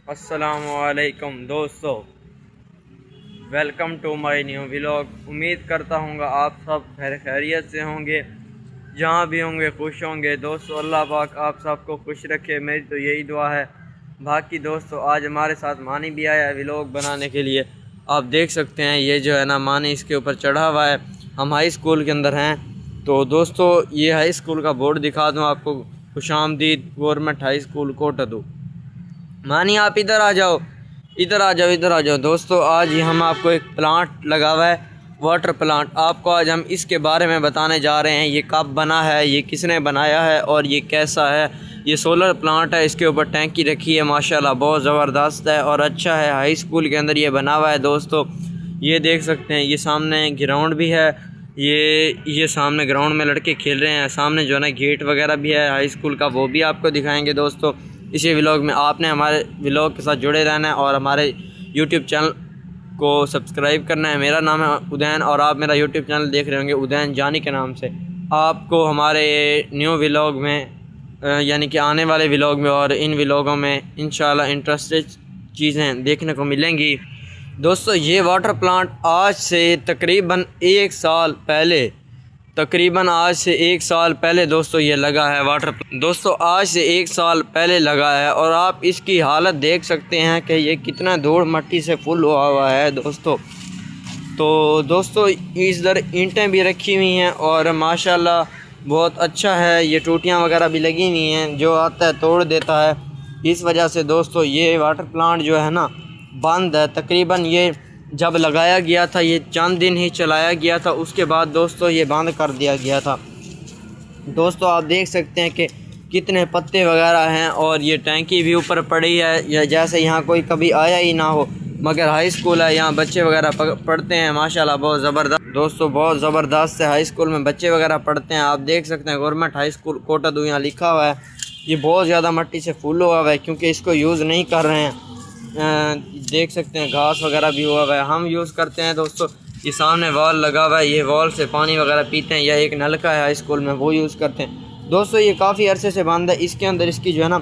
अस्सलामुअलैकुम दोस्तों, welcome to my new vlog. उम्मीद करता हूँ आप सब खैरियत से होंगे, जहाँ भी होंगे खुश होंगे। दोस्तों अल्लाह पाक आप सबको खुश रखे, मेरी तो यही दुआ है। बाकी दोस्तों आज हमारे साथ मानी भी आया है व्लॉग बनाने के लिए। आप देख सकते हैं ये जो है ना मानी इसके ऊपर चढ़ा हुआ है। हम हाई स्कूल के अंदर हैं। तो दोस्तों ये हाई स्कूल का बोर्ड दिखा दूँ आपको, खुशामदीद गवर्नमेंट हाई स्कूल कोटदू। मानी आप इधर आ जाओ, इधर आ जाओ, इधर आ जाओ। दोस्तों आज ही हम आपको एक प्लांट लगा हुआ है, वाटर प्लांट। आपको आज हम इसके बारे में बताने जा रहे हैं। ये कब बना है, ये किसने बनाया है और ये कैसा है। ये सोलर प्लांट है, इसके ऊपर टैंकी रखी है, माशाल्लाह बहुत ज़बरदस्त है और अच्छा है। हाई स्कूल के अंदर ये बना हुआ है दोस्तों। ये देख सकते हैं, ये सामने ग्राउंड भी है। ये सामने ग्राउंड में लड़के खेल रहे हैं। सामने जो है ना गेट वगैरह भी है हाई स्कूल का, वो भी आपको दिखाएंगे दोस्तों इसी व्लॉग में। आपने हमारे व्लॉग के साथ जुड़े रहना है और हमारे यूट्यूब चैनल को सब्सक्राइब करना है। मेरा नाम है उदैन और आप मेरा यूट्यूब चैनल देख रहे होंगे उदैन जानी के नाम से। आपको हमारे न्यू व्लॉग में यानी कि आने वाले व्लॉग में और इन व्लॉगों में इंशाल्लाह इंटरेस्टेड चीज़ें देखने को मिलेंगी। दोस्तों ये वाटर प्लांट आज से तकरीबन एक साल पहले, दोस्तों ये लगा है वाटर। दोस्तों आज से एक साल पहले लगा है और आप इसकी हालत देख सकते हैं कि ये कितना धूल मट्टी से फुल हुआ है दोस्तों। तो दोस्तों इधर ईंटें भी रखी हुई हैं और माशाल्लाह बहुत अच्छा है। ये टूटियां वगैरह भी लगी हुई हैं, जो आता है तोड़ देता है। इस वजह से दोस्तों ये वाटर प्लांट जो है ना बंद है। तकरीबन ये जब लगाया गया था ये चंद दिन ही चलाया गया था, उसके बाद दोस्तों ये बंद कर दिया गया था। दोस्तों आप देख सकते हैं कि कितने पत्ते वगैरह हैं और ये टैंकी भी ऊपर पड़ी है, या जैसे यहाँ कोई कभी आया ही ना हो। मगर हाई स्कूल है, यहाँ बच्चे वगैरह पढ़ते हैं माशाल्लाह बहुत ज़बरदस्त। दोस्तों बहुत ज़बरदस्त है, हाई स्कूल में बच्चे वगैरह पढ़ते हैं। आप देख सकते हैं गवर्नमेंट हाई स्कूल कोटदू यहाँ लिखा हुआ है। ये बहुत ज़्यादा मिट्टी से फुल हुआ है क्योंकि इसको यूज़ नहीं कर रहे हैं। देख सकते हैं घास वगैरह भी हुआ है। हम यूज़ करते हैं दोस्तों, ये सामने वॉल लगा हुआ है, ये वॉल से पानी वगैरह पीते हैं, या एक नलका है हाई स्कूल में वो यूज़ करते हैं। दोस्तों ये काफ़ी अरसे से बंद है। इसके अंदर इसकी जो है ना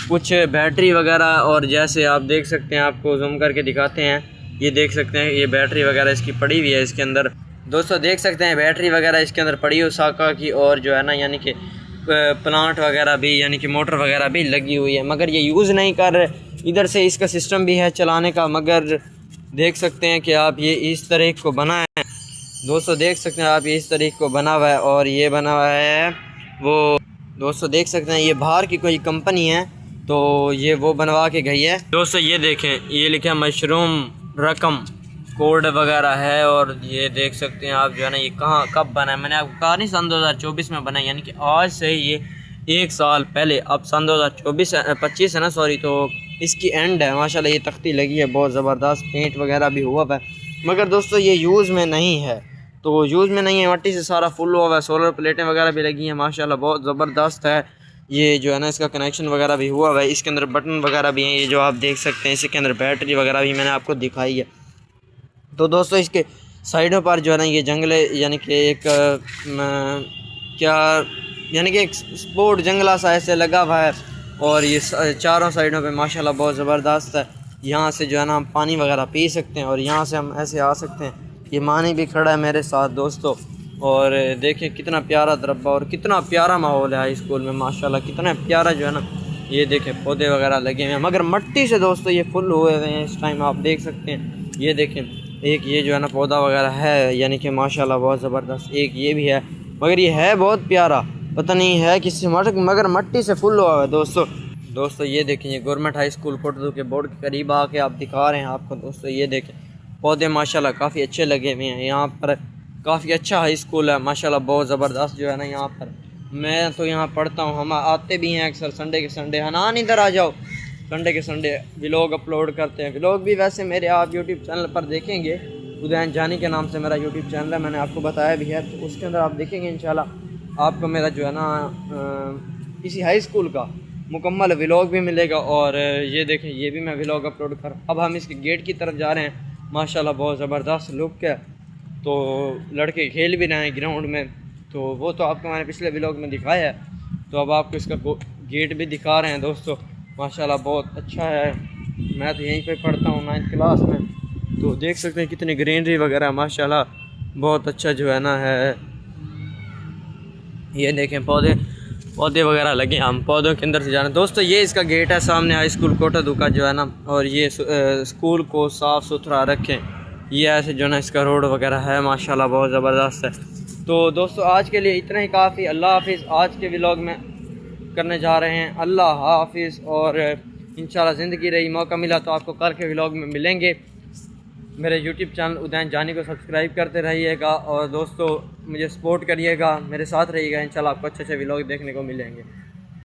कुछ बैटरी वगैरह, और जैसे आप देख सकते हैं आपको जूम करके दिखाते हैं, ये देख सकते हैं ये बैटरी वगैरह इसकी पड़ी हुई है इसके अंदर। दोस्तों देख सकते हैं बैटरी वगैरह इसके अंदर पड़ी हुई साका की, और जो है ना यानी कि प्लांट वगैरह भी यानी कि मोटर वगैरह भी लगी हुई है, मगर ये यूज़ नहीं कर रहे। इधर से इसका सिस्टम भी है चलाने का, मगर देख सकते हैं कि आप ये इस तरह को बना है। दोस्तों देख सकते हैं आप ये इस तरह को बना हुआ है और ये बना हुआ है वो। दोस्तों देख सकते हैं ये बाहर की कोई कंपनी है, तो ये वो बनवा के गई है। दोस्तों ये देखें, ये लिखा है मशरूम रकम कोड वगैरह है, और ये देख सकते हैं आप जो है ना ये कहाँ कब बना है। मैंने आपको कहा नहीं सन 2024 में बना है, यानी कि आज से ये एक साल पहले। अब सन 2025 है ना, सॉरी, तो इसकी एंड है। माशाल्लाह ये तख्ती लगी है, बहुत ज़बरदस्त पेंट वगैरह भी हुआ है, मगर दोस्तों ये यूज़ में नहीं है। तो यूज़ में नहीं है, मट्टी से सारा फुल हुआ है। सोलर प्लेटें वगैरह भी लगी हैं, माशाल्लाह बहुत ज़बरदस्त है। ये जो है ना इसका कनेक्शन वगैरह भी हुआ है। इसके अंदर बटन वगैरह भी हैं, ये जो आप देख सकते हैं। इसके अंदर बैटरी वगैरह भी मैंने आपको दिखाई है। तो दोस्तों इसके साइडों पर जो है ना ये जंगले, यानी कि एक क्या यानी कि एक स्पोर्ट जंगला सा ऐसे लगा हुआ है, और ये चारों साइडों पे माशाल्लाह बहुत ज़बरदस्त है। यहाँ से जो है ना हम पानी वगैरह पी सकते हैं और यहाँ से हम ऐसे आ सकते हैं। ये मानी भी खड़ा है मेरे साथ दोस्तों, और देखिए कितना प्यारा दरब्बा और कितना प्यारा माहौल है हाई स्कूल में। माशाल्लाह कितना प्यारा जो है ना ये देखें पौधे वगैरह लगे हुए हैं, मगर मिट्टी से दोस्तों ये फुल हुए हुए हैं इस टाइम। आप देख सकते हैं ये देखें, एक ये जो है ना पौधा वगैरह है, यानी कि माशाल्लाह बहुत ज़बरदस्त। एक ये भी है, मगर ये है बहुत प्यारा, पता नहीं है किसी मगर मिट्टी से फुल हुआ है दोस्तों ये देखें, ये गवर्नमेंट हाई स्कूल कोटदू के बोर्ड के करीब आके आप दिखा रहे हैं आपको। दोस्तों ये देखें पौधे माशाल्लाह काफ़ी अच्छे लगे हुए हैं यहाँ पर। काफ़ी अच्छा हाई स्कूल है माशाल्लाह, बहुत ज़बरदस्त जो है ना यहाँ पर। मैं तो यहाँ पढ़ता हूँ, हम आते भी हैं अक्सर संडे के संडे। हनान इधर आ जाओ, संडे के संडे व्लॉग अपलोड करते हैं। व्लॉग भी वैसे मेरे आप यूट्यूब चैनल पर देखेंगे, उदैन जानी के नाम से मेरा यूट्यूब चैनल है, मैंने आपको बताया भी है। तो उसके अंदर आप देखेंगे इंशाल्लाह आपको मेरा जो है ना इसी हाई स्कूल का मुकम्मल व्लॉग भी मिलेगा। और ये देखें ये भी मैं व्लॉग अपलोड कर। अब हम इसके गेट की तरफ जा रहे हैं, माशाल्लाह बहुत ज़बरदस्त लुक है। तो लड़के खेल भी रहे हैं ग्राउंड में, तो वो तो आपको मैंने पिछले व्लॉग में दिखाया है। तो अब आपको इसका गेट भी दिखा रहे हैं दोस्तों, माशाल्लाह बहुत अच्छा है। मैं तो यहीं पे पढ़ता हूँ 9th क्लास में। तो देख सकते हैं कितनी ग्रीनरी वगैरह माशाल्लाह बहुत अच्छा जो है ना है। ये देखें पौधे वगैरह लगे, हम पौधों के अंदर से जाना। दोस्तों ये इसका गेट है सामने हाई स्कूल कोटादू का जो है ना, और ये स्कूल को साफ़ सुथरा रखें। ये ऐसे जो ना इसका रोड वगैरह है माशाल्लाह बहुत ज़बरदस्त है। तो दोस्तों आज के लिए इतना ही काफ़ी। अल्लाह हाफिज़। आज के व्लॉग में करने जा रहे हैं अल्लाह हाफिज़, और इंशाल्लाह ज़िंदगी रही मौका मिला तो आपको कल के व्लॉग में मिलेंगे। मेरे यूट्यूब चैनल उदयन जानी को सब्सक्राइब करते रहिएगा, और दोस्तों मुझे सपोर्ट करिएगा, मेरे साथ रहिएगा। इंशाल्लाह आपको अच्छे अच्छे व्लॉग देखने को मिलेंगे।